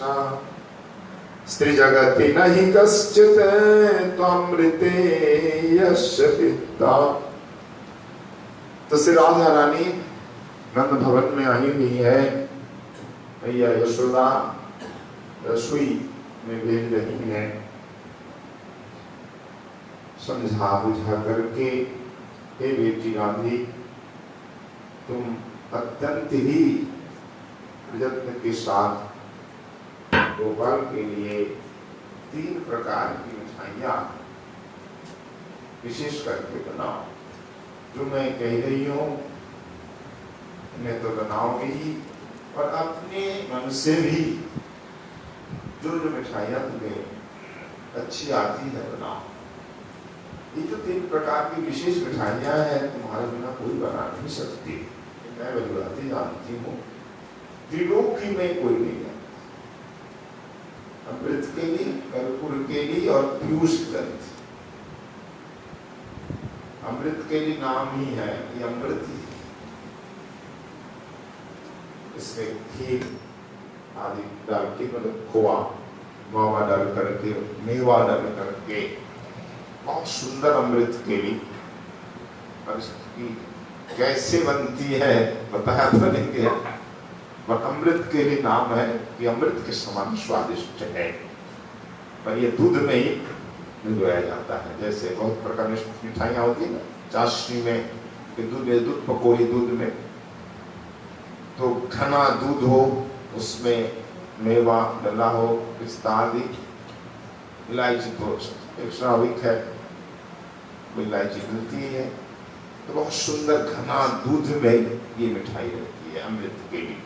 कृष्णा। स्त्री जगति नहीं कश्चित त्वमृते यस्य पिता। तो श्री राधा रानी नंद भवन में आई हुई है। भैया यशोदा रसोई में भेज रही है। समझा बुझा करके, हे बेटी गांधी, तुम अत्यंत ही प्रयत्न के साथ गोपाल के लिए 3 प्रकार की मिठाइयां विशेष करके बनाओ। जो मैं कह रही हूं उन्हें तो बनाओगी ही, और अपने मन से भी जो जो मिठाइयां तुम्हें अच्छी आती है बनाओ। ये जो 3 प्रकार की विशेष मिठाइयां हैं, तुम्हारे बिना कोई बना नहीं सकती। मैं बजवाती जानती हूँ, त्रिलोकी में कोई नहीं है। अमृत केली, कर्पूर केली और पीयूष ग्रंथ। अमृत केली नाम ही है, ये अमृत ही। इसमें खीर आदि डाल के, मतलब खोआ मावा डाल करके, मेवा डाल करके बहुत सुंदर अमृत केली। और इसकी कैसे बनती है बताया तो नहीं गया, पर अमृत केली नाम है कि अमृत के समान स्वादिष्ट है। पर ये दूध में ही भिगोया जाता है। जैसे बहुत प्रकार की मिठाइयाँ होती है ना, चाशनी में, दूध पकोड़ी दूध में, तो घना दूध हो, उसमें मेवा डला हो, पिस्ता आदि, इलायची तो स्वाभाविक है, इलायची मिलती है, तो बहुत सुंदर घना दूध में ये मिठाई रहती है अमृत केली।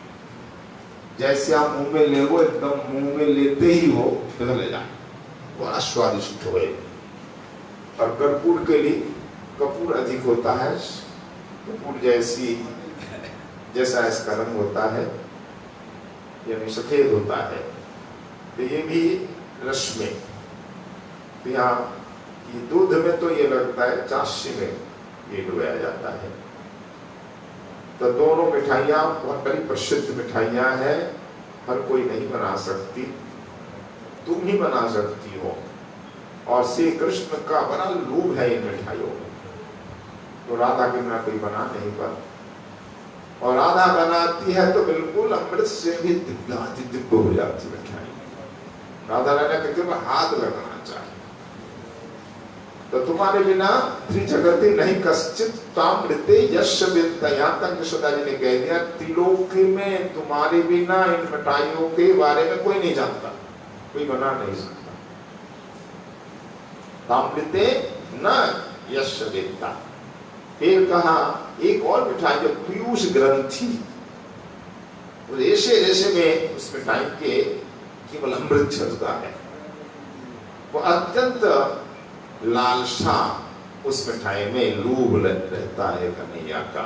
जैसे आप मुंह में ले वो, एकदम मुंह में लेते ही हो पिघल जाए, बड़ा स्वादिष्ट हो। और कर्पूर केली, कपूर अधिक होता है, कपूर जैसा इसका रंग होता है, यानी सफेद होता है। तो ये भी रस में, तो यहाँ ये दूध में तो ये लगता है, चाशनी में ये डुबाया जाता है। तो दोनों मिठाइयाँ बहुत बड़ी प्रसिद्ध मिठाइयाँ हैं, हर कोई नहीं बना सकती, तुम ही बना सकती हो। और श्री कृष्ण का बड़ा लोभ है इन मिठाइयों में, तो राधा के बिना कोई बना नहीं पाता। और राधा बनाती है तो बिल्कुल अमृत से भी दिव्य हो जाती मिठाई। राधा रानी के केवल हाथ लगाना चाहिए। तो तुम्हारे बिना त्रिजगति नहीं कश्चित तामृते यस्य विद्या। यहाँ तक यशोदा जी ने कह दिया, त्रिलोकी में तुम्हारे बिना इन मिठाइयों के बारे में कोई नहीं जानता, कोई बना नहीं सकता। तामृते न यस्य विद्या। फिर कहा एक और मिठाई जो पीयूष ग्रंथि, रेशे रेशे में उस मिठाई के केवल अमृत चलता है। वो अत्यंत लालसा उस मिठाई में लोभ रहता है कन्हैया का।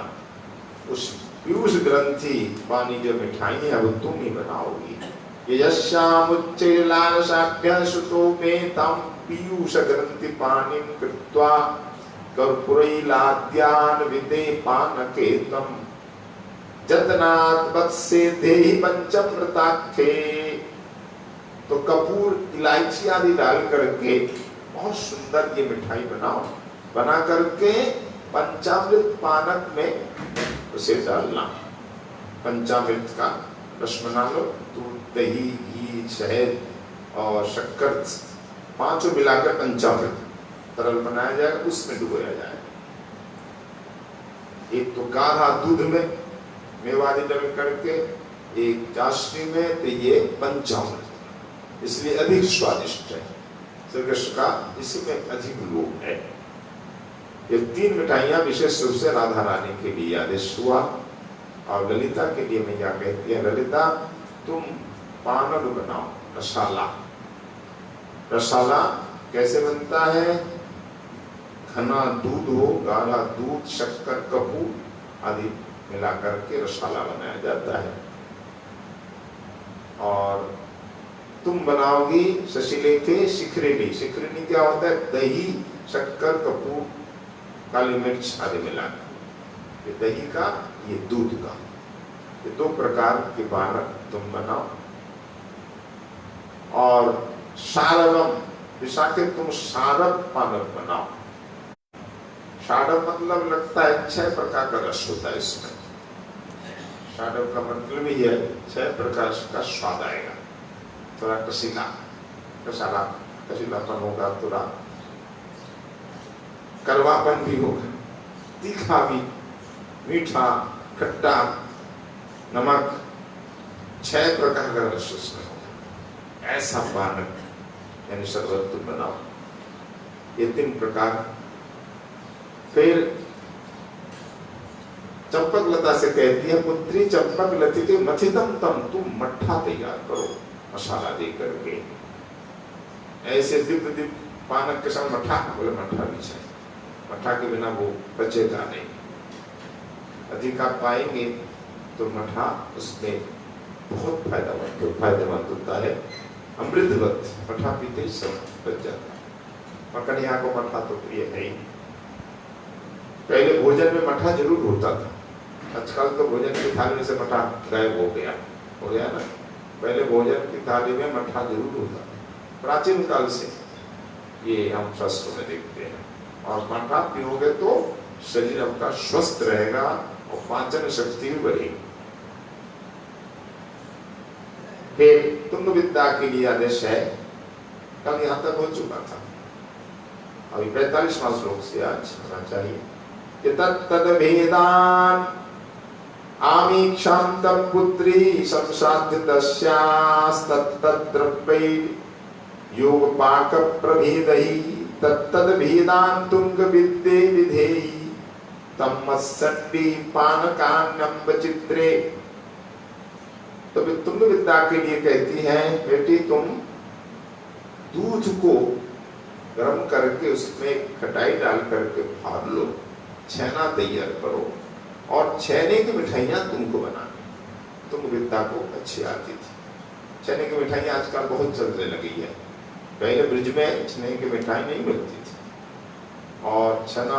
उस पीयूष ग्रंथि वाली जो मिठाई है वो तुम ही बनाओगी। यस्यामुच्चे लालसाभ्य सुतो में तम पीयूष ग्रंथि पानिम कृत्वा कर्पूरैलाद्यान विदे पानकेतम जतनात् वत्से देहि पंचमृताख्ये। तो कपूर, इलायची आदि डाल करके बहुत सुंदर ये मिठाई बनाओ, बना करके पंचामृत पानक में उसे डालना। पंचामृत का रस बना लो, दूध, दही, घी, शहद और शक्कर, 5 मिलाकर पंचामृत तरल बनाया जाएगा, उसमें डुबोया जाएगा। एक तो गाढ़ा दूध में मेवादी डाल करके, एक चाशनी में, तो ये पंचामृत, इसलिए अधिक स्वादिष्ट है। श्री कृष्ण का इसी में अधिक लोभ है। ये 3 मिठाइयां विशेष रूप से राधा रानी के लिए आदेश हुआ। और ललिता के लिए मैया कहती है, ललिता तुम पानक बनाओ, रसाला। रसाला कैसे बनता है? घना दूध हो, गाढ़ा दूध, शक्कर, कपूर आदि मिलाकर के रसाला बनाया जाता है। और तुम बनाओगी शशिलेखे शिखरिणी। शिखरिणी क्या होता है? दही, शक्कर, कपूर, काली मिर्च आदि मिलाकर। ये दही का, ये दूध का, ये 2 प्रकार के पानक तुम बनाओ। और शारवम, विशाखे तुम शारव पानक बनाओ। शारव मतलब लगता है 6 प्रकार का रस होता है इसमें। शारव का मतलब ही है 6 प्रकार का स्वाद आएगा। थोड़ा कसीला, कसीलापन होगा, थोड़ा कड़वापन भी होगा, तीखा भी, मीठा, खट्टा, नमक, 6 प्रकार का रस उसमें होगा। ऐसा पानक यानी शरबत तुम बनाओ। ये 3 प्रकार। फिर चंपक लता से कहती है, पुत्री चंपक लती के मथितम तम, तुम मट्ठा तैयार करो मसाला दे करके। ऐसे दिव्य दिव्य पानक के साथ मट्ठा, बोले मट्ठा भी चाहिए, मट्ठा के बिना वो बचेगा नहीं। अधिक आप पाएंगे तो मट्ठा उसमें बहुत फायदेमंद होता है। अमृतवत मट्ठा पीते ही सब बच जाता है। मकड़िया को मट्ठा तो प्रिय है ही। पहले भोजन में मट्ठा जरूर होता था, आजकल तो भोजन की थाली में से मट्ठा गायब हो गया ना। पहले भोजन की थाली में मट्ठा जरूर होता था, प्राचीन काल से ये हम शास्त्रों में देखते हैं। और मट्ठा पियोगे तो शरीर आपका स्वस्थ रहेगा और पाचन शक्ति भी बढ़ेगी। फिर तुंग विद्या के लिए आदेश है, कल यहाँ तक हो चुका था, अभी 45वां श्लोक से आज होना चाहिए। तद भेदान आमीक्षांतम पुत्री संसाध्य तस्यास्तद्द्रव्यै योग पाक प्रभेदहि तत्तद भेदान तुंग विद्ये विधेहि तमस्संडी पानकान्यम चित्रे। तो तुंग विद्या के लिए कहती है, बेटी तुम दूध को गर्म करके उसमें खटाई डाल करके फाड़ लो, छेना तैयार करो और छेने की मिठाइयाँ तुमको बनानी। तुम विद्या को अच्छी आती थी। छेने की मिठाइयाँ आजकल बहुत चलने लगी है। पहले ब्रिज में छेने की मिठाई नहीं मिलती थी और छेना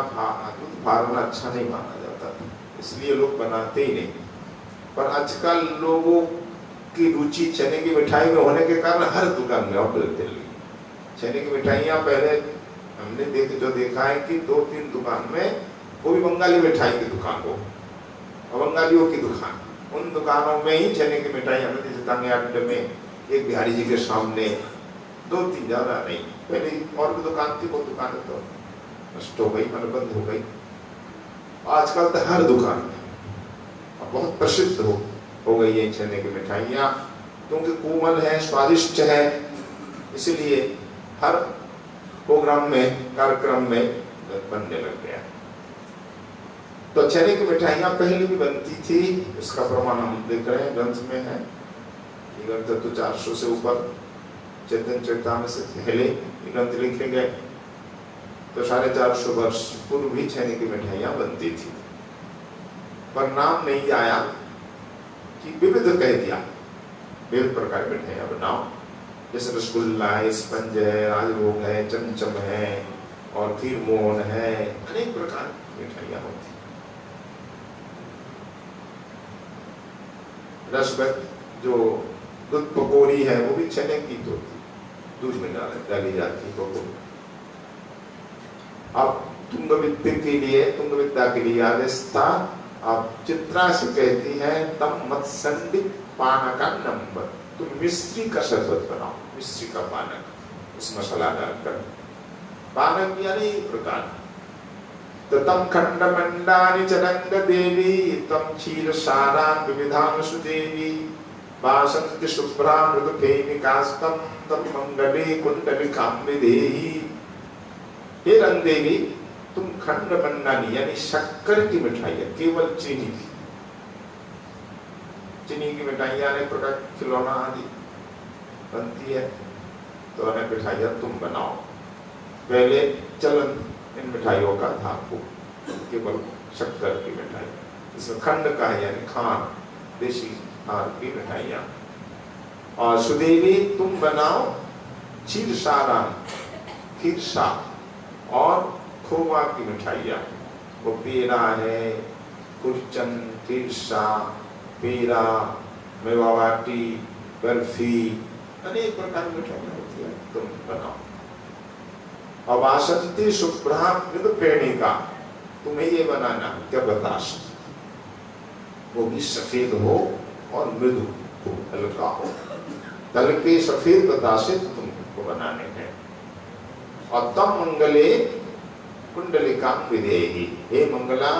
दूध फाड़ना अच्छा नहीं माना जाता था, इसलिए लोग बनाते ही नहीं। पर आजकल लोगों की रुचि छेने की मिठाई में होने के कारण हर दुकान में अब मिलते लगी। छेने की मिठाइयाँ पहले हमने देखा है कि 2-3 दुकान में कोई बंगाली मिठाई की दुकान हो और बंगालियों की दुकान, उन दुकानों में ही छेने की मिठाई हमें जैसे तांगे अड्डे में एक बिहारी जी के सामने 2-3, ज्यादा नहीं। पहले और भी दुकान थी, वो दुकान तो नष्ट हो गई, मतलब बंद हो गई। आजकल तो हर दुकान में बहुत प्रसिद्ध हो गई है छेने की मिठाइयाँ, क्योंकि कोमल है, स्वादिष्ट है, इसलिए हर प्रोग्राम में, कार्यक्रम में बनने लग गया। तो छेने की मिठाइयाँ पहले भी बनती थी, इसका प्रमाण हम देख रहे हैं, ग्रंथ में है। ये ग्रंथ तो 400 से ऊपर, चैतन्य चरितामृत से पहले ये ग्रंथ लिखे गए, तो 450 वर्ष पूर्व भी छेने की मिठाइयाँ बनती थी। पर नाम नहीं आया कि विविध कह दिया, विविध प्रकार की मिठाइयाँ बनाओ, जैसे रसगुल्ला है, स्पंज है, राजभोग है, चमचम है और खीर मोहन है, अनेक प्रकार की मिठाइयाँ होती। रसगत जो दूध पकौड़ी है वो भी छेने की होती, दूध में डाली जाती पकौड़ी। अब तुंग विद्या के लिए आदेश था। अब चित्रा से कहती है, तम मत्संडी पानका नंबर, तुम मिश्री का शरबत बनाओ, मिश्री का पानक, उस मसाला डालकर। पानक यानी प्रकार। तम खंड मंडानि चनंद देवी तम क्षीर सारान विविधान सुदेवी वासंति शुभ्रा मृदु फेनिकास्तम तम मंगले कुंडलिकाम विधेहि। हे रंग देवी, तुम खंड मंडानी यानी शक्कर की मिठाइयाँ, केवल चीनी की मिठाइयाँ, अनेक प्रकार खिलौना आदि बनती है, तो अनेक मिठाइयाँ तुम बनाओ। पहले चलन इन मिठाइयों का था, केवल शक्कर की मिठाई, इसमें खंड का है यानी खान, देशी खान की मिठाइयाँ। और सुदेवी तुम बनाओ क्षीरसारा, खीरसा और खोवा की मिठाइयाँ, वो पेड़ा है, कुरचन, खीरसा, पेड़ा, मेवा बाटी, बर्फी, अनेक प्रकार की मिठाइयाँ होती है, तुम बनाओ। और वासंती शुभ्रा मृदु प्रेणिका, तुम्हें ये बनाना क्या बताशा, वो भी सफेद हो और मृदु हो, हल्का हो, तल के सफेद बताशे तुमको बनाने हैं। और तम मंगले कुंडलिका विधेयी, हे मंगला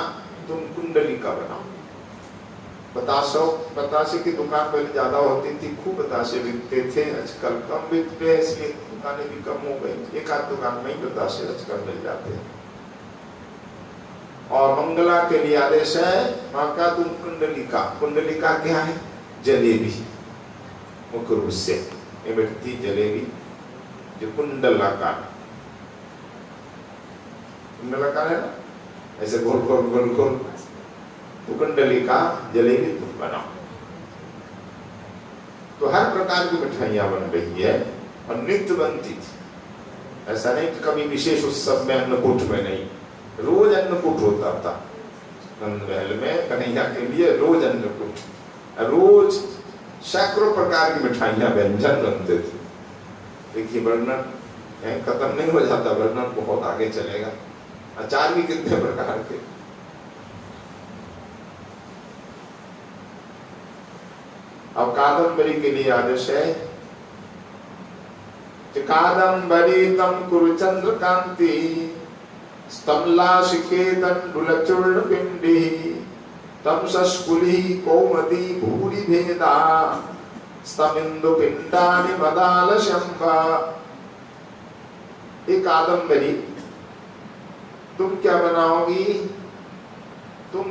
तुम कुंडलिका बनाओ। बतासे की दुकान पहले ज्यादा होती थी, खूब बतासे बिकते थे, आजकल कम बिकते हैं, इसलिए दुकानें भी कम हो गई। एक आध दुकान में ही बतासे आजकल मिल जाते हैं। और मंगला के लिए आदेश है, माँ का तुम कुंडलिका, कुंडलिका क्या है? जलेबी, मुख्य रूप से ये मिट्टी जलेबी जो कुंडलाकार, कुंडलाकार है ना, ऐसे गोल गोल गोल गोल, तो कुंडलिका जलेबी तुम बनाओ। तो हर प्रकार की मिठाइयां बन रही है और नित्य बनती थी। ऐसा नहीं कि कभी विशेष उत्सव में अन्नकूट में नहीं, रोज अन्नकूट होता था नंद महल में। कन्हैया के लिए रोज अन्नकूट, रोज सैकड़ों प्रकार की मिठाइयां व्यंजन बनते थे। देखिए वर्णन खत्म नहीं हो जाता, वर्णन बहुत आगे चलेगा। अचार भी कितने प्रकार के। अब कादम्बरी के लिए आदेश है, कादम्बरी तम कुरु चंद्रकांति, स्तम्लाशिके तंडुलचूर्ण पिंडी, तम शस्कुली कौमदी भूरि भेदा, स्तमिंदु पिंडानि मदाल शंभा। एक कादम्बरी तुम क्या बनाओगी? तुम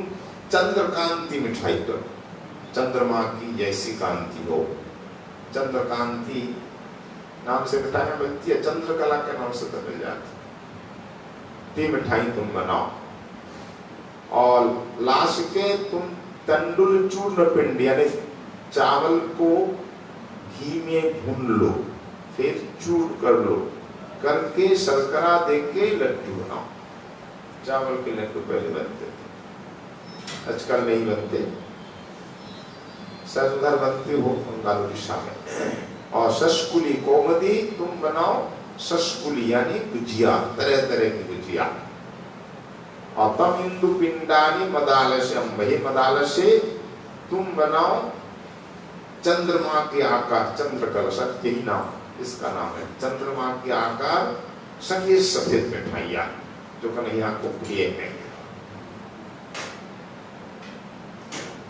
चंद्रकांति मिठाई करो, चंद्रमा की जैसी कांति हो। चंद्रकांति नाम से मिठाई बनती है, चंद्रकला के नाम से तो मिल जाती। ती मिठाई तुम बनाओ। और लाश के तुम तंडुल चूर्ण पिंड, यानी चावल को घी में भून लो, फिर चूर कर लो, करके शर्करा दे के लड्डू बनाओ। चावल के लड्डू पहले बनते थे, आजकल नहीं बनते, उधर बनती हो बंगाल उड़ीसा में। और शस्कुली कोमदी तुम बनाओ, शस्कुली यानी गुजिया, तरह तरह की गुजिया। और तम इंदु पिंडानी मदालस्यम, वही मदालस्य तुम बनाओ चंद्रमा के आकार, चंद्र कलश, यही नाम इसका नाम है, चंद्रमा के आकार सफेद सफेद मिठाइयां जो कन्हैया को प्रिय है।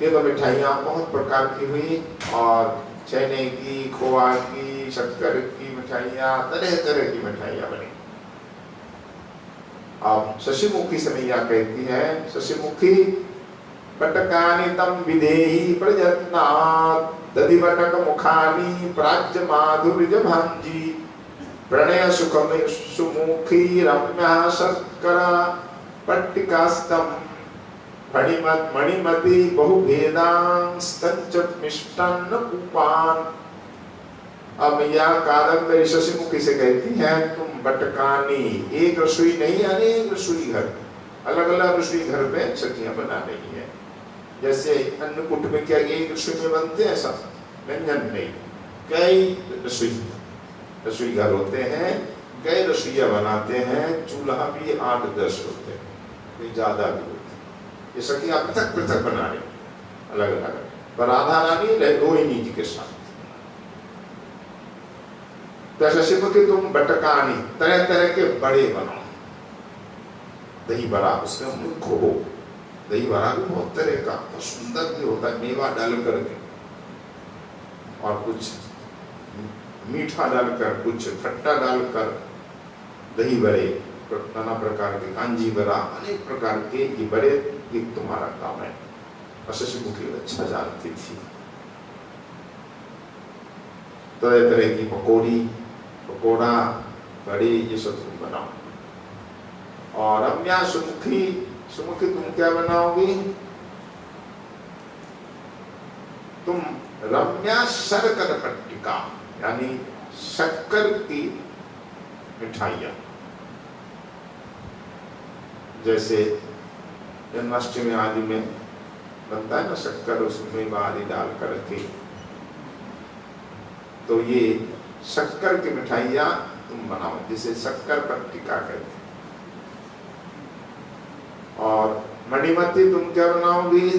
ये तो मिठाइयाँ बहुत प्रकार की हुई, और चने की, खोआ की, शक्कर की मिठाइयाँ, तरह तरह की मिठाइयाँ बनी। अब शशिमुखी से मैया कहती है, शशिमुखी बटकानि तम विधेहि प्रयत्नात्, दधिवटक मुखानि प्राज्य माधुर्य भांजी, प्रणय सुखम सुमुखी रम्या शर्करा पट्टिकास्तम, मणिमति बहुभेदांस्तंच मिष्टान्न कूपान। अब यह कादम्बरी शशिमुखी से कहती है, तुम बटकानी, एक रसोई नहीं अनेक रसोई घर, अलग अलग रसोई घर में सखियां बना रही है। जैसे अन्नकूट में क्या एक रसोई में बनते हैं सब व्यंजन नहीं, कई रसोई घर होते हैं, कई रसोइया बनाते हैं, चूल्हा भी 8-10 होते हैं, कोई ज्यादा भी होते हैं। ये सखियां पृथक पृथक बना रही अलग अलग, पर राधा रानी रोहिणी जी के साथ। तो शशिमुखी तुम बटकानी, तरह तरह के बड़े बनाओ, दही बड़ा उसमें मुख्य हो। दही बड़ा भी बहुत तरह का, बहुत सुंदर भी होता है, मेवा डाल करके, और कुछ मीठा डालकर, कुछ खट्टा डालकर दही बड़े, नाना प्रकार के कांजी बड़ा, अनेक प्रकार के ये बड़े, एक तुम्हारा काम है। और शशिमुखी अच्छा जानती थी। तरह तरह की पकौड़ी, पकौड़ा, बड़े, ये सब तुम बनाओ। और रम्या सुमुखी, सुमुखी तुम क्या बनाओगी? तुम रम्या शर्कर पट्टिका, यानी शक्कर की मिठाइयां, जैसे जन्माष्टमी आदि में बनता है ना शक्कर, उसमें आदि डाल करके, तो ये शक्कर की मिठाइयाँ तुम बनाओ, जिसे शक्कर पट्टिका कहते हैं। और मणिमती तुम क्या बनाओगी?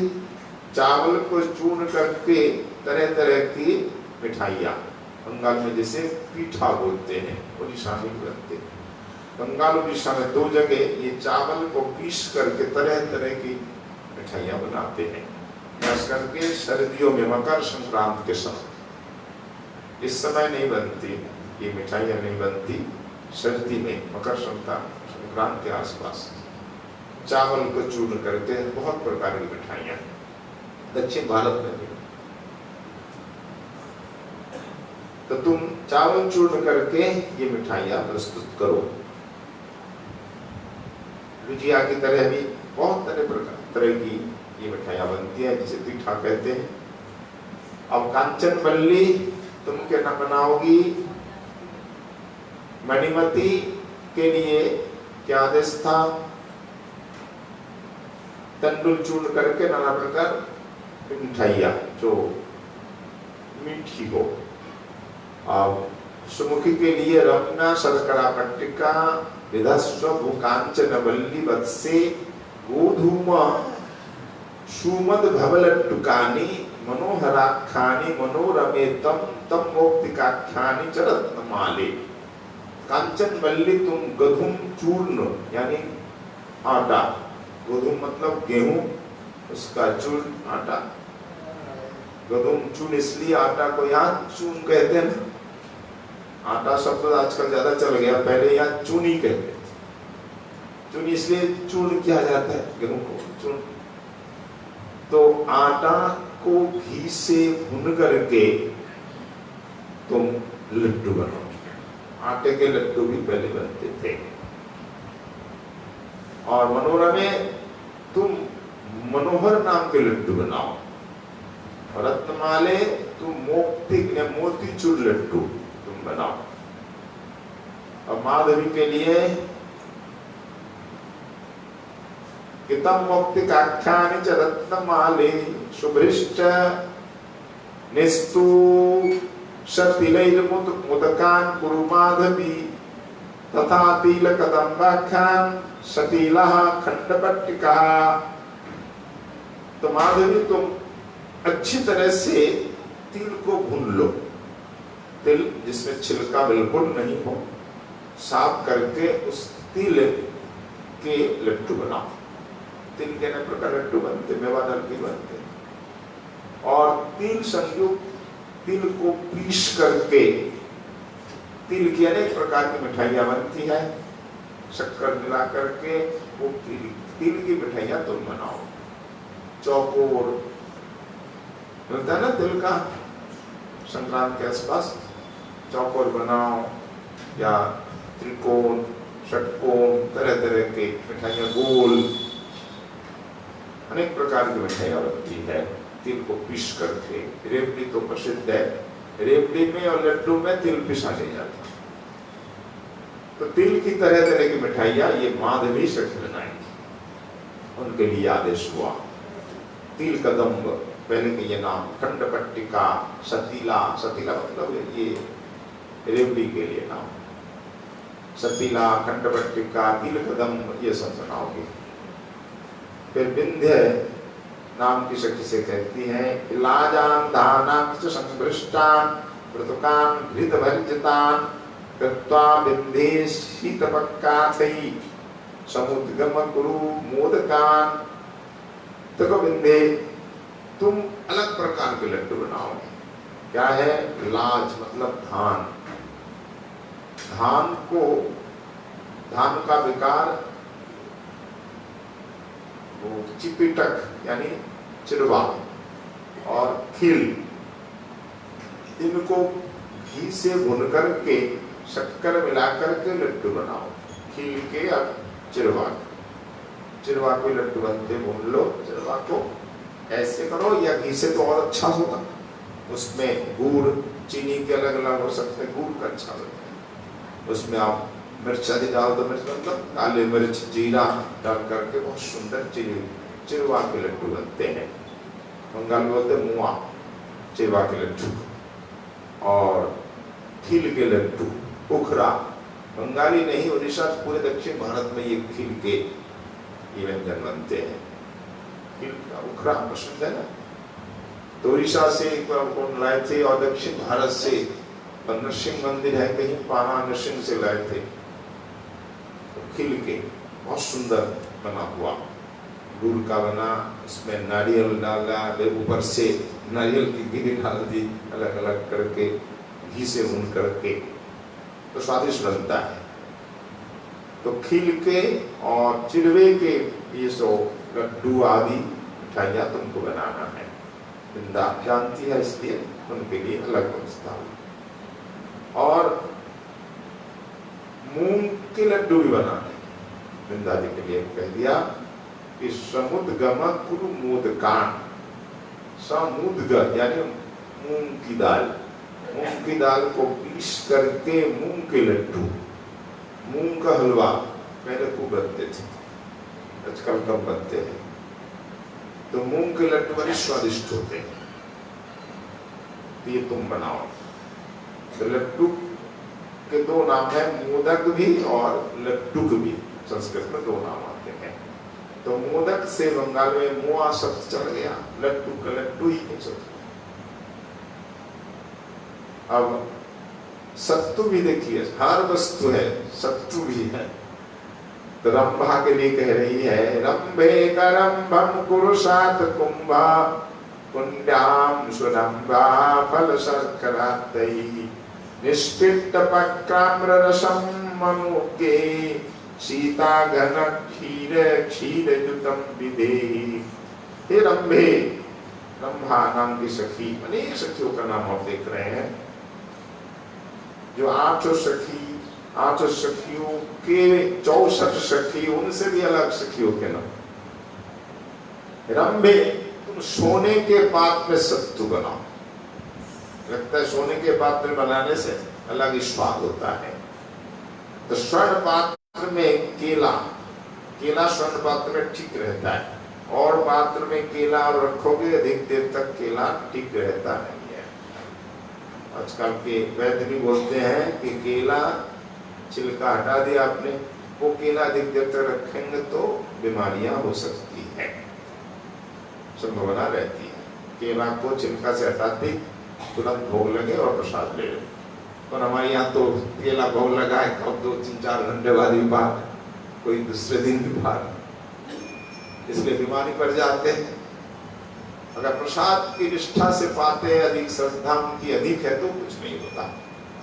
चावल को चूर्ण करके तरह तरह की मिठाइयाँ, बंगाल में जिसे पीठा बोलते हैं, उड़ीसा में बनते हैं। बंगाल उड़ीसा में दो जगह ये चावल को पीस करके तरह तरह की मिठाइयाँ बनाते हैं, खास करके सर्दियों में मकर संक्रांति के समय। इस समय नहीं बनती ये मिठाइयाँ, नहीं बनती सर्दी में, मकर संक्रांति के आसपास चावल को चूर्ण करके बहुत प्रकार की मिठाइयाँ दक्षिण भारत में भी। तो तुम चावल चूर्ण करके ये मिठाइयाँ प्रस्तुत करो। गुजिया की तरह भी बहुत तरह की ये मिठाइयाँ बनती है, जिसे पीठा कहते हैं। अब कांचनवल्ली तुम क्या न बनाओगी? मणिमती के लिए क्या आदेश था? तंडुल चूर्ण करके नाना प्रकार की मिठाइयाँ जो मीठी हो। अब सुमुखी के लिए रमना शर्करा पट्टिका विधस्व भूकांचनवल्ली वत्से गोधूम सुमद भवलट्टुकानि मनोहराख्यानि मनोरमे तम मौक्तिकाख्यानि च रत्नमाले। कांचनवल्ली तुम गधूम चूर्ण यानी आटा, गोधूम मतलब गेहूं, उसका चूर्ण आटा, गधूम चूर्ण इसलिए आटा को यहाँ चूर्ण कहते हैं ना। आटा शब्द आजकल ज्यादा चल गया, पहले यहाँ चूनी कहते थे। चूनी इसलिए चूर्ण किया जाता है गेहूं को चूर्ण। तो आटा को घी से भून करके तुम लड्डू बनाओ। आटे के लड्डू भी पहले बनते थे। और मनोरमे तुम मनोहर नाम के लड्डू बनाओ। और रत्नमाले तुम मोतीचूर लड्डू तुम बनाओ। और माधवी के लिए कितम मौक्तिकाख्यानि च रत्नमाले शुभ्रिष्ट निस्तु मुदकान कुरु माधवी तथा तिल कदम्बाख्यान सतीला खंडपट्टिका। तो माधवी तुम अच्छी तरह से तिल को भून लो। तिल जिसमें छिलका बिल्कुल नहीं हो, साफ करके उस तिल के लड्डू बनाओ। तिल के अनेक प्रकार लड्डू बनते, मेवादार के बनते। और तिल संयुक्त तिल को पीस करके तिल की अनेक प्रकार की मिठाइयाँ बनती है। शक्कर मिला करके वो तिल की मिठाइयाँ तुम बनाओ। चौकोर मिलता है ना तिल का, संक्रांत के आसपास चौकोर बनाओ, या त्रिकोण, षटकोण, तरह तरह के मिठाइयाँ, गोल, अनेक प्रकार की मिठाइयाँ बनती है तिल को पीस करके। रेवड़ी तो प्रसिद्ध है, रेवड़ी में और लड्डू में तिल पिसा ले जाता। तो तिल की तरह तरह की मिठाइयाँ ये माधवी से खिलाएंगी। उनके लिए आदेश हुआ। तिल कदम्ब पहले के ये नाम, खंडपट्टिका, सतीला, सतीला मतलब ये रेवड़ी के लिए नाम, सतीला, खंडपट्टिका, तिल कदम्ब, ये सब बनाओगे। फिर विंध्य नाम की शक्ति से कहती है, इलाजान दानाक्ष संपृष्टान व्रतकान घृत भर्जितान कृत्वा विंधे शीतपक्काथई समुद्गम कुरु मोदकान। तो विंधे तुम अलग प्रकार के लड्डू बनाओगे। क्या है? लाज मतलब धान। धान का विकार वो चिपिटक यानी चिड़वा और खील, इनको घी से भून करके शक्कर मिलाकर के लड्डू बनाओ। खील के और चिड़वा के लड्डू बनते, भून लो चिड़वा को, ऐसे करो, या घी से तो और अच्छा होगा। उसमें गुड़, चीनी के अलग अलग हो सकते हैं, गुड़ का अच्छा लगता है। उसमें आप मिर्च आदि डाल दो, मिर्च मतलब काली मिर्च, जीरा डाल करके बहुत सुंदर चिड़वा के लड्डू बनते हैं। बंगाल में बोलते मुआ, चिड़वा के लड्डू। और खील के लड्डू, उखरा, बंगाली नहीं, उड़ीसा पूरे दक्षिण भारत में ये खील के ये व्यंजन बनते हैं। खील का उखरा पसंद है ना, तो उड़ीसा से एक बार कौन लाए थे, और दक्षिण भारत से नरसिंह मंदिर है कहीं पाना, नरसिंह से लाए थे। तो खील के बहुत सुंदर बना हुआ, गुड़ का बना, उसमें नारियल डाला, ऊपर से नारियल की गिरी डाल दी अलग अलग करके, घी से भून करके, तो स्वादिष्ट बनता है। तो खील के और चिड़वे के ये सो लड्डू आदि मिठाइयाँ तुमको बनाना है। वृंदा जानती है इसलिए उनके लिए अलग व्यवस्था हुई। और मूंग के लड्डू भी बनाने, वृंदा जी के लिए कह दिया कि समुद्गम कुरु मोदकान, समुद्ग यानी मूंग की दाल, मूंग की दाल को पीस करके मूंग के लड्डू, मूंग का हलवा पहले खूब बनते थे, आजकल कम बनते हैं। तो मूंग के लड्डू बड़े स्वादिष्ट होते हैं, ये तुम बनाओ। तो लड्डू के दो नाम है, मोदक भी और लड्डू भी, संस्कृत में दो नाम आते हैं। तो मोदक से बंगाल में मुआ शब्द चल गया, लड्डू का लड्डू ही नहीं चलता। अब सत्तू भी देखिए, हर वस्तु है, सत्तू भी है। तो रंभा के लिए कह रही है, रंभे करंभम कुरुषात कुंभा कुंड्याम सुरंभा फल शर्करातई निष्पिट्ट पक्राम्र रसम मनुके सीता घन क्षीर क्षीर युतम विदेहि। हे रंभे, रंभा नाम की सखी, अनेक सखियों का नाम आप देख रहे हैं। जो 8 सखी, 8 सखियों के 64 सखी, उनसे भी अलग सखियों के नाम। रंभे, तुम सोने के पात्र में सत्तू बनाओ। लगता है सोने के पात्र बनाने से अलग ही स्वाद होता है। तो स्वर्ण पात्र में केला, केला स्वर्ण पात्र में ठीक रहता है, और पात्र में केला और रखोगे अधिक देर तक केला ठीक रहता नहीं है। आजकल के वैद्य भी बोलते हैं कि केला छिलका हटा दिया आपने, वो केला अधिक देर तक रखेंगे तो बीमारियां हो सकती है, संभावना रहती है। केला को छिलका से हटाते तुरंत भोग लगे और प्रसाद ले लो। और हमारे यहाँ तो केला भोग लगा है, कब 2-3-4 घंटे बाद भी बाहर, कोई दूसरे दिन भी बाहर, इसलिए बीमारी पड़ जाते हैं। अगर प्रसाद की निष्ठा से पाते हैं, अधिक श्रद्धा उनकी अधिक है तो कुछ नहीं होता,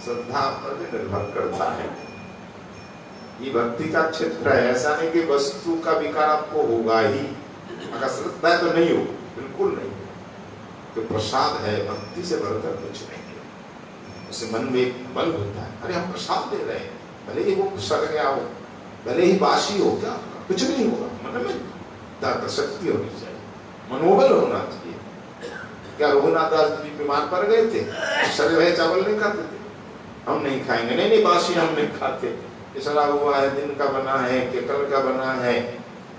श्रद्धा पर भी निर्भर करता है। ये भक्ति का क्षेत्र है, ऐसा नहीं कि वस्तु का विकार आपको होगा ही, अगर श्रद्धा है तो नहीं हो, बिल्कुल नहीं। तो प्रसाद है, भक्ति से बढ़कर कुछ नहीं है, उससे मन में एक बल होता है। अरे हम प्रसाद दे रहे हैं, भले ही वो सड़ गया हो, भले ही बासी हो, क्या कुछ नहीं होगा, मन में ताकत शक्ति होनी चाहिए, मनोबल होना चाहिए। क्या रघुनाथ दास जी बीमार पड़ गए थे, सड़े हुए चावल नहीं खाते थे, हम नहीं खाएंगे, नहीं नहीं बासी हम नहीं खाते, सड़ा हुआ है, दिन का बना है कि कल का बना है,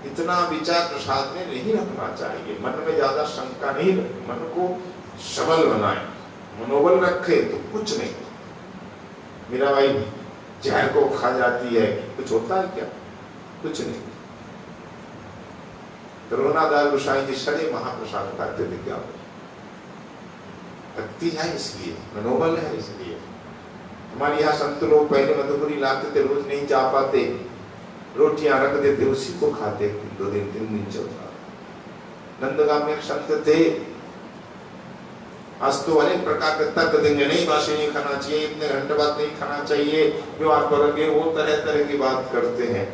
इतना विचार प्रसाद में नहीं रखना चाहिए। मन में ज्यादा शंका नहीं रखे, मन को सबल बनाए, मनोबल रखे तो कुछ नहीं। मेरा भाई जहर को खा जाती है, कुछ होता है क्या? कुछ नहीं। रघुनाथ गोसाई जी सड़े महाप्रसाद खाते थे, क्या भक्ति है इसलिए, मनोबल है इसलिए। हमारे यहाँ संत लोग पहले मधुपुरी लाते थे, रोज नहीं जा पाते, रोटियां रख देते, उसी को खाते 2 दिन 3 दिन चलता। नंदगांव में एक संत थे, आज तो अनेक प्रकार के तर्क देंगे, नहीं बासी नहीं खाना चाहिए, इतने घंटे बाद नहीं खाना चाहिए, बीमार पड़ेंगे, वो तरह तरह की बात करते हैं।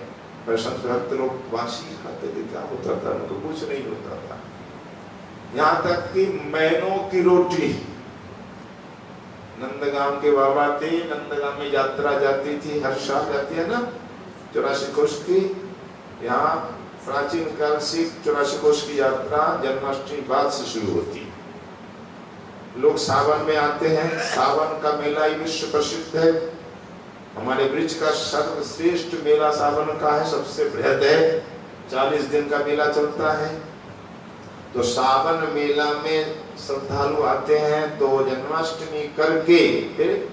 पर संत भक्त लोग बासी खाते थे, क्या होता था उनको? कुछ नहीं होता था। यहाँ तक कि मैनों की रोटी, नंदगांव के बाबा थे, नंदगांव में यात्रा जाती थी, हर साल जाती है ना 84 कोष की, यहाँ प्राचीन काल से 84 कोष की यात्रा जन्माष्टमी बाद से शुरू होती। लोग सावन में आते हैं, सावन का मेला ही विश्व प्रसिद्ध है। हमारे ब्रिज का सर्वश्रेष्ठ मेला सावन का है, सबसे बृहद है, 40 दिन का मेला चलता है। तो सावन मेला में श्रद्धालु आते हैं, तो जन्माष्टमी करके फिर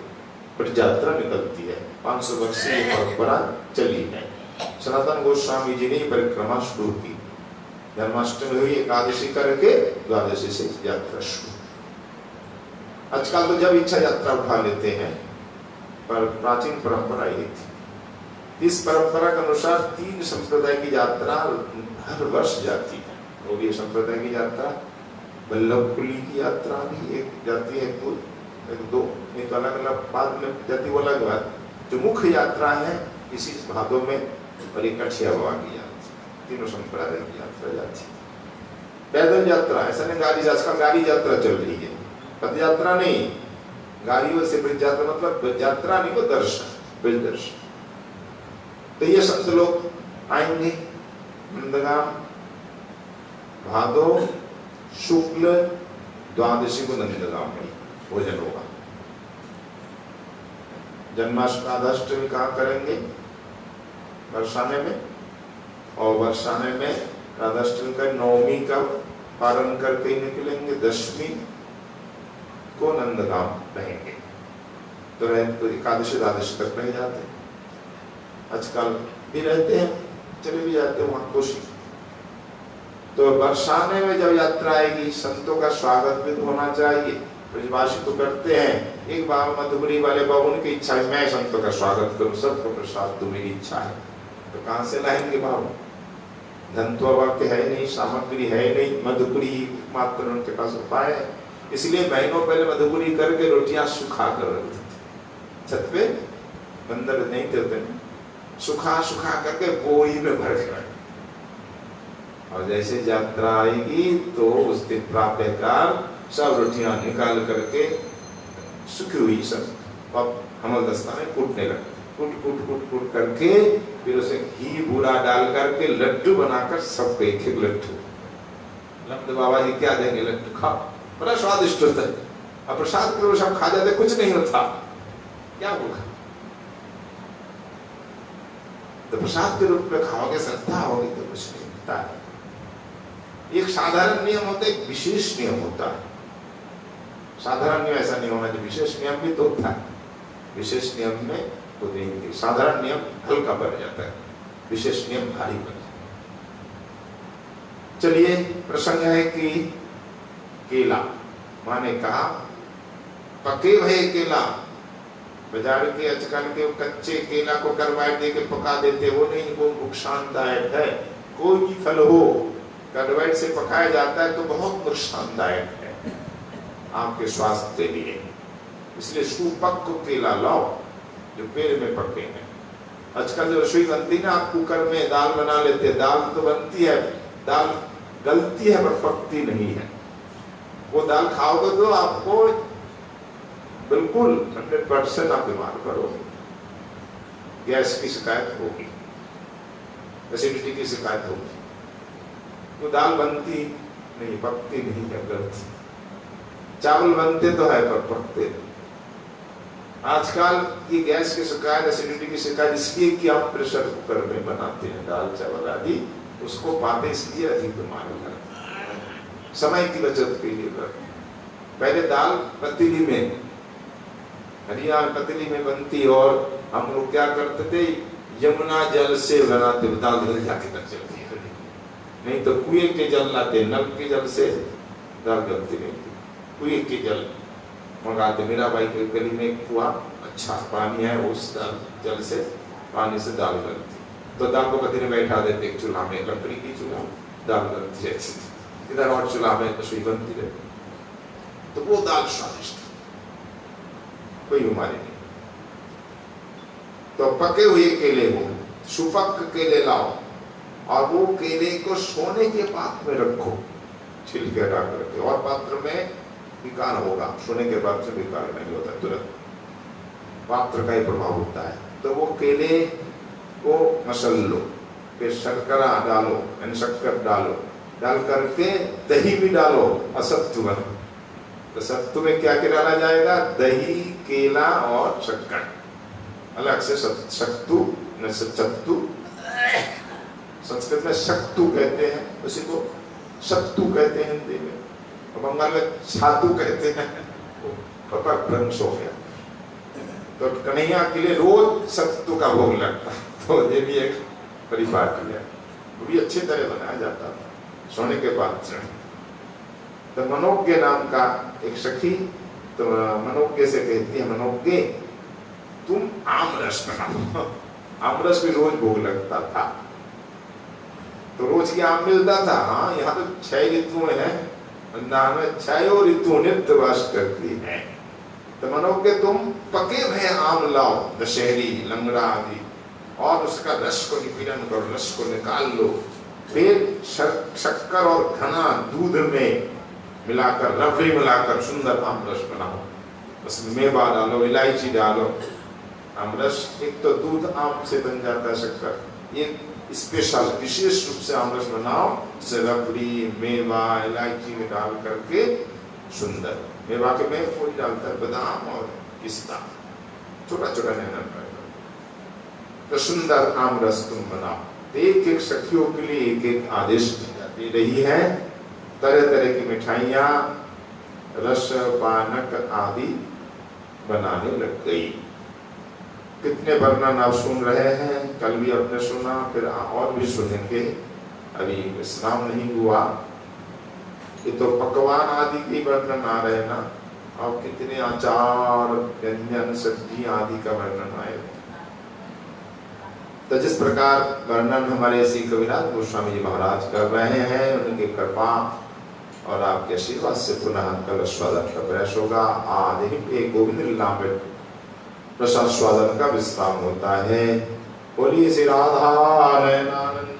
पर यात्रा निकलती है। 500 वर्ष से ये परंपरा चली है। सनातन गोस्वामी जी ने परिक्रमा शुरू की, जन्माष्टमी हुई, एकादशी करके द्वादशी से यात्रा शुरू। आजकल तो जब इच्छा यात्रा उठा लेते हैं, पर प्राचीन परंपरा ये थी। इस परंपरा के अनुसार 3 संप्रदाय की यात्रा हर वर्ष जाती है। वो भी संप्रदाय की यात्रा, वल्लभ कुली की यात्रा भी एक जाती है, एक दो, नहीं तो अलग अलग बाद में जाती, वो अलग बात। जो मुख्य यात्रा है इसी भादों में, और एक कठिया बाबा की यात्रा, तीनों संप्रदाय की यात्रा जाती है। पैदल यात्रा, ऐसा नहीं गाड़ी, आजकल गाड़ी यात्रा चल रही है, पद यात्रा नहीं, गाड़ियों से ब्रज यात्रा, मतलब यात्रा नहीं, वो दर्शन, ब्रज दर्शन। तो ये संत लोग आएंगे नंदगाम, भादो शुक्ल द्वादशी को नंदगाम में भोजन होगा। जन्माष्टमी कहाँ करेंगे? बरसाने में, और बरसाने में राधाष्टमी का नवमी का पारण करके निकलेंगे, 10वीं को नंदगाम रहेंगे। तो एकादशी द्वादशी तक रह जाते हैं, आजकल भी रहते हैं, चले भी जाते हैं वहां खुशी। तो बरसाने में जब यात्रा आएगी, संतों का स्वागत भी होना चाहिए। ब्रजवासी तो करते हैं, एक बाबा मधुबरी वाले बाबू की इच्छा है मैं संतों का स्वागत करूं, सबको प्रसाद तो मेरी इच्छा है। तो कहाँ से लाएंगे बाबू? धन तो अब के है नहीं, सामग्री है नहीं, मधुबरी मात्र उनके पास उपाय है। इसलिए महीनों पहले मधुबरी करके रोटियां सुखा कर रखते थे, छत पे बंदर नहीं देते, सुखा करके बोरी में भर के रख। और जैसे यात्रा आएगी तो उस दिन प्रातः काल सब रोटियां निकाल करके सुखी हुई सब अब हमलदस्ता में कूटने लगे, कूट करके फिर उसे घी बूरा डाल करके लड्डू बनाकर सबको एक लड्डू। लम्ब बाबा जी क्या देंगे? लड्डू खाओ, बड़ा स्वादिष्ट होता है। अब प्रसाद के सब खा जाते, कुछ नहीं होता, क्या होगा? तो प्रसाद के रूप में खाओगे, श्रद्धा होगी तो कुछ नहीं होता है। एक साधारण नियम होता है, एक विशेष नियम होता है। साधारण नियम ऐसा नहीं होना चाहिए, विशेष नियम भी तो होता है। विशेष नियम में तो नहीं, साधारण नियम हल्का पड़ जाता है, विशेष नियम भारी पड़ जाता है। चलिए, प्रसंग है कि केला, माने कहा पके हुए केला, बाजार के आजकल के कच्चे केला को करवाए दे के पका देते, वो नहीं, वो नुकसानदायक है। कोई भी फल हो करवाइट से पकाया जाता है तो बहुत नुकसानदायक है आपके स्वास्थ्य के लिए। इसलिए सुपक्व केला लाओ जो पेड़ में पके हैं। आजकल जो रसोई बनती है ना, आप कुकर में दाल बना लेते हैं, दाल तो बनती है, दाल गलती है पर पकती नहीं है। वो दाल खाओगे तो आपको बिल्कुल 100% आप बीमार पड़ोगे, गैस की शिकायत होगी, एसिडिटी की शिकायत होगी। तो दाल बनती नहीं, पकती नहीं है, गलती। चावल बनते तो है पर पकते नहीं। आजकल ये गैस की शिकायत, एसिडिटी की शिकायत इसलिए कि आप प्रेशर कुकर में बनाते हैं दाल चावल आदि, उसको पाते इसलिए अधिक बीमार हो जाते हैं। समय की बचत के लिए करते। पहले दाल पतीली में, हरिया पतीली में बनती, और हम लोग क्या करते थे, यमुना जल से बनाते, दाल धुल जाके तक चलती है, नहीं तो कुएं के जल लाते, नल के जल से दाल गलती नहीं, कुएं के जल मंगाते। मेरा भाई के गली में एक कुआं अच्छा पानी है, उस जल से पानी से दाल गलती। तो दाल को पति ने बैठा देते एक चूल्हा में, लकड़ी की चूल्हा, दाल गलती रहती, इधर और चूल्हा में रसोई बनती रहती, तो वो दाल स्वादिष्ट, कोई बीमारी नहीं। तो पके हुए केले हो, सुपक केले लाओ, और वो केले को सोने के पात्र में रखो, छिलके हटा करके, और पात्र में विकार होगा, सोने के पात्र में विकार नहीं होता, तुरंत पात्र का ही प्रभाव होता है। तो वो केले को मसल लो, फिर शर्करा डालो, शक्कर डालो, डाल करके दही भी डालो, असत्तु बनो। तो सत्तु में क्या क्या डाला जाएगा? दही, केला और शक्कर, अलग से सत्तु, सत्तु, संस्कृत में शक्तु कहते हैं, उसी को सत्तु कहते हैं हिंदी में, और बंगाल में छातु कहते हैं, भ्रंश हो गया। तो कन्हैया के लिए रोज सत्तू का भोग लगता, तो ये भी एक परिपाटी है, वो भी अच्छी तरह बनाया जाता था, सोने के पात्र। तो मनोज्ञ नाम का एक सखी, तो मनोज्ञ से कहती है, मनोज्ञ तुम आम रस बनाओ। आम रस भी रोज भोग लगता था, तो रोज की आम मिलता था। हाँ, यहाँ तो 6 ऋतुएं हैं, वृंदावन में 6 ऋतु नित्य वास करती है। तो मनोज्ञ तुम पके हुए आम लाओ, दशहरी, लंगड़ा आदि, और उसका रस को निपीड़न करो, रस को निकाल लो, फिर शक्कर और घना दूध में मिलाकर, रबड़ी मिलाकर सुंदर आम रस बनाओ। उसमें मेवा डालो, इलायची डालो। आम रस एक तो दूध आम से बन जाता है, शक्कर, ये स्पेशल विशेष रूप से आम रस बनाओ, जैसे रबड़ी, मेवा, इलायची में डाल करके सुंदर। मेवा के में फूल डालता है, बादाम और पिस्ता, छोटा छोटा नैना, तो सुंदर आम रस तुम बनाओ। एक एक सखियों के लिए एक एक आदेश दी जाती रही है। तरह तरह की मिठाइयाँ, रस, पानक आदि बनाने लग गई। कितने वर्णन आप सुन रहे हैं, कल भी आपने सुना, फिर और भी सुनेंगे, अभी विश्राम नहीं हुआ। ये तो पकवान आदि के वर्णन आ रहे ना, और कितने आचार, व्यंजन, सब्जी आदि का वर्णन आए। तो जिस प्रकार वर्णन हमारे श्री कविराज गोस्वामी जी महाराज कर रहे हैं, उनकी कृपा और आपके आशीर्वाद से पुनः कल स्वादन का प्रयास होगा। आदि पे गोविंद लीला में प्रसाद स्वादन का विश्राम होता है। बोलिए श्री राधा नयनानंद